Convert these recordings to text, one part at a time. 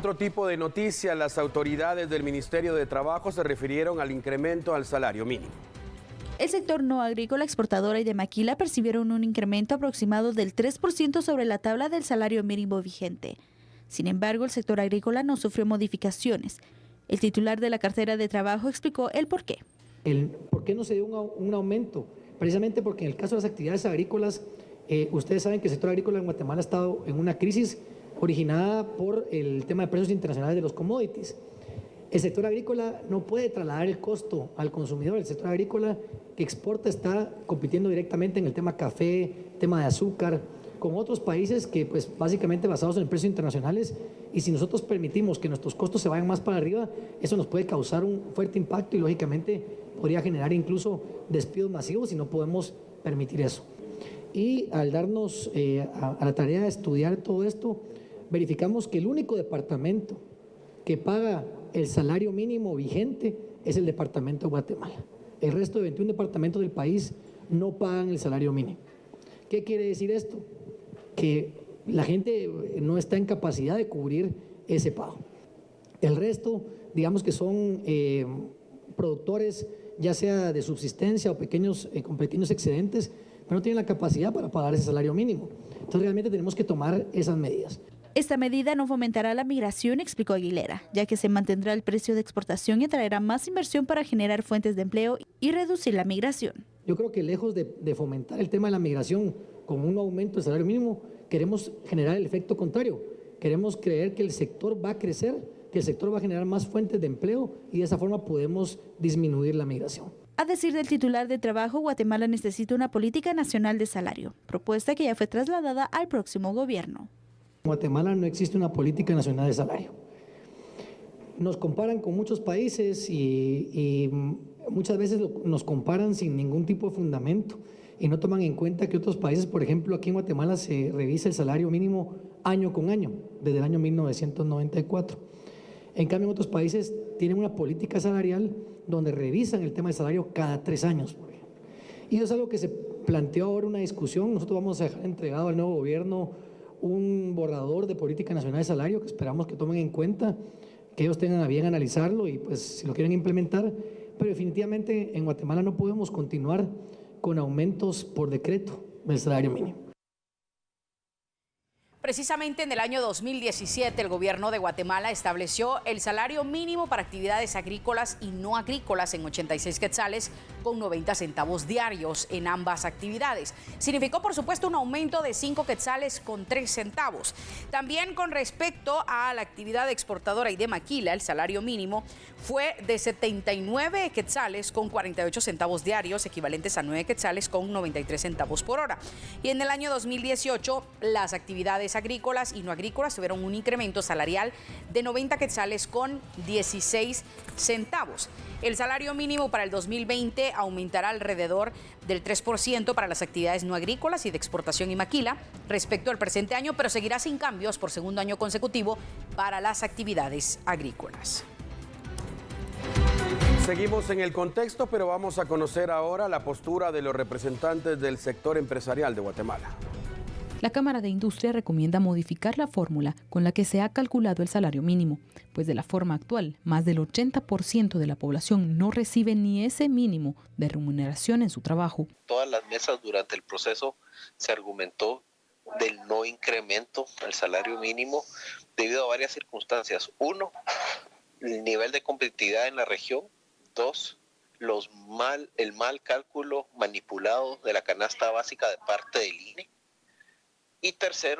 otro tipo de noticias, las autoridades del Ministerio de Trabajo se refirieron al incremento al salario mínimo. El sector no agrícola, exportadora y de maquila percibieron un incremento aproximado del 3% sobre la tabla del salario mínimo vigente. Sin embargo, el sector agrícola no sufrió modificaciones. El titular de la cartera de trabajo explicó el porqué. ¿Por qué no se dio un aumento? Precisamente porque en el caso de las actividades agrícolas, ustedes saben que el sector agrícola en Guatemala ha estado en una crisis originada por el tema de precios internacionales de los commodities. El sector agrícola no puede trasladar el costo al consumidor. El sector agrícola que exporta está compitiendo directamente en el tema café, tema de azúcar, con otros países que pues básicamente basados en precios internacionales, y si nosotros permitimos que nuestros costos se vayan más para arriba, eso nos puede causar un fuerte impacto y lógicamente podría generar incluso despidos masivos y no podemos permitir eso. Y al darnos a la tarea de estudiar todo esto, verificamos que el único departamento que paga el salario mínimo vigente es el departamento de Guatemala. El resto de 21 departamentos del país no pagan el salario mínimo. ¿Qué quiere decir esto? Que la gente no está en capacidad de cubrir ese pago. El resto, digamos que son productores, ya sea de subsistencia o con pequeños excedentes, pero no tienen la capacidad para pagar ese salario mínimo. Entonces realmente tenemos que tomar esas medidas. Esta medida no fomentará la migración, explicó Aguilera, ya que se mantendrá el precio de exportación y atraerá más inversión para generar fuentes de empleo y reducir la migración. Yo creo que lejos de fomentar el tema de la migración con un aumento del salario mínimo, queremos generar el efecto contrario. Queremos creer que el sector va a crecer, que el sector va a generar más fuentes de empleo y de esa forma podemos disminuir la migración. A decir del titular de Trabajo, Guatemala necesita una política nacional de salario, propuesta que ya fue trasladada al próximo gobierno. En Guatemala no existe una política nacional de salario. Nos comparan con muchos países y muchas veces nos comparan sin ningún tipo de fundamento y no toman en cuenta que otros países, por ejemplo, aquí en Guatemala se revisa el salario mínimo año con año, desde el año 1994. En cambio, en otros países tienen una política salarial donde revisan el tema del salario cada 3 años, por ejemplo. Y eso es algo que se planteó ahora una discusión. Nosotros vamos a dejar entregado al nuevo gobierno un borrador de política nacional de salario que esperamos que tomen en cuenta, que ellos tengan a bien analizarlo y pues si lo quieren implementar, pero definitivamente en Guatemala no podemos continuar con aumentos por decreto del salario mínimo. Precisamente en el año 2017 el gobierno de Guatemala estableció el salario mínimo para actividades agrícolas y no agrícolas en 86 quetzales con 90 centavos diarios en ambas actividades. Significó por supuesto un aumento de 5 quetzales con 3 centavos. También con respecto a la actividad exportadora y de maquila, el salario mínimo fue de 79 quetzales con 48 centavos diarios, equivalentes a 9 quetzales con 93 centavos por hora. Y en el año 2018 las actividades agrícolas y no agrícolas tuvieron un incremento salarial de 90 quetzales con 16 centavos. El salario mínimo para el 2020 aumentará alrededor del 3% para las actividades no agrícolas y de exportación y maquila respecto al presente año, pero seguirá sin cambios por segundo año consecutivo para las actividades agrícolas. Seguimos en el contexto, pero vamos a conocer ahora la postura de los representantes del sector empresarial de Guatemala. La Cámara de Industria recomienda modificar la fórmula con la que se ha calculado el salario mínimo, pues de la forma actual, más del 80% de la población no recibe ni ese mínimo de remuneración en su trabajo. Todas las mesas durante el proceso se argumentó del no incremento al salario mínimo debido a varias circunstancias. 1, el nivel de competitividad en la región. 2, el mal cálculo manipulado de la canasta básica de parte del INE. Y 3,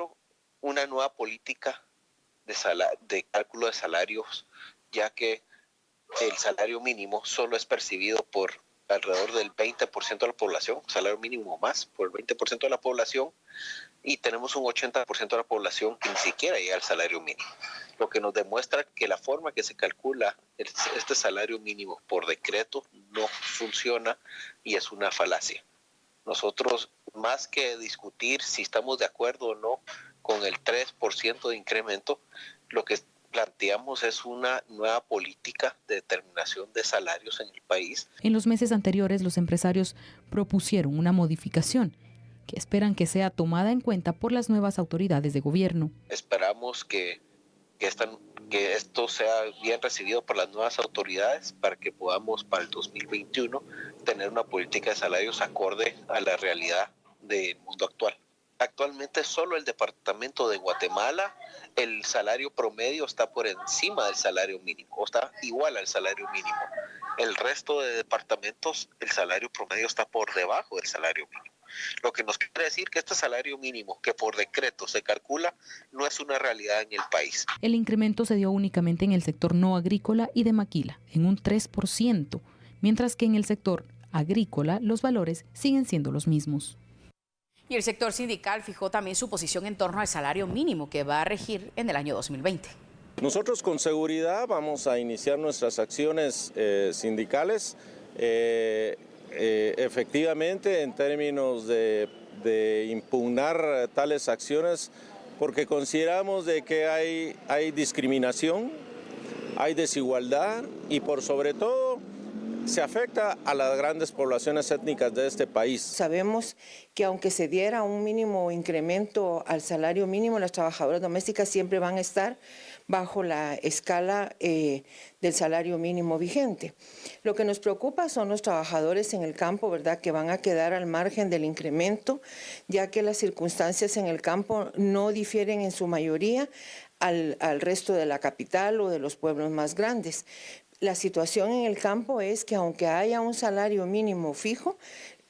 una nueva política de cálculo de salarios, ya que el salario mínimo solo es percibido por alrededor del 20% de la población, salario mínimo más por el 20% de la población, y tenemos un 80% de la población que ni siquiera llega al salario mínimo, lo que nos demuestra que la forma que se calcula este salario mínimo por decreto no funciona y es una falacia. Nosotros, más que discutir si estamos de acuerdo o no con el 3% de incremento, lo que planteamos es una nueva política de determinación de salarios en el país. En los meses anteriores, los empresarios propusieron una modificación que esperan que sea tomada en cuenta por las nuevas autoridades de gobierno. Esperamos que que esto sea bien recibido por las nuevas autoridades para que podamos para el 2021 tener una política de salarios acorde a la realidad del mundo actual. Actualmente solo el departamento de Guatemala, el salario promedio está por encima del salario mínimo, o está igual al salario mínimo. El resto de departamentos, el salario promedio está por debajo del salario mínimo. Lo que nos quiere decir que este salario mínimo, que por decreto se calcula, no es una realidad en el país. El incremento se dio únicamente en el sector no agrícola y de maquila, en un 3%, mientras que en el sector agrícola los valores siguen siendo los mismos. Y el sector sindical fijó también su posición en torno al salario mínimo que va a regir en el año 2020. Nosotros con seguridad vamos a iniciar nuestras acciones sindicales efectivamente en términos de impugnar tales acciones, porque consideramos de que hay discriminación, hay desigualdad y por sobre todo se afecta a las grandes poblaciones étnicas de este país. Sabemos que aunque se diera un mínimo incremento al salario mínimo, las trabajadoras domésticas siempre van a estar bajo la escala del salario mínimo vigente. Lo que nos preocupa son los trabajadores en el campo, ¿verdad?, que van a quedar al margen del incremento, ya que las circunstancias en el campo no difieren en su mayoría al resto de la capital o de los pueblos más grandes. La situación en el campo es que aunque haya un salario mínimo fijo,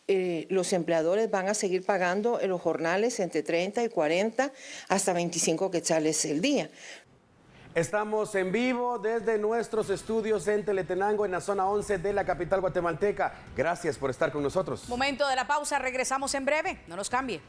los empleadores van a seguir pagando los jornales entre 30 y 40 hasta 25 quetzales el día. Estamos en vivo desde nuestros estudios en Teletenango, en la zona 11 de la capital guatemalteca. Gracias por estar con nosotros. Momento de la pausa, regresamos en breve, no nos cambie.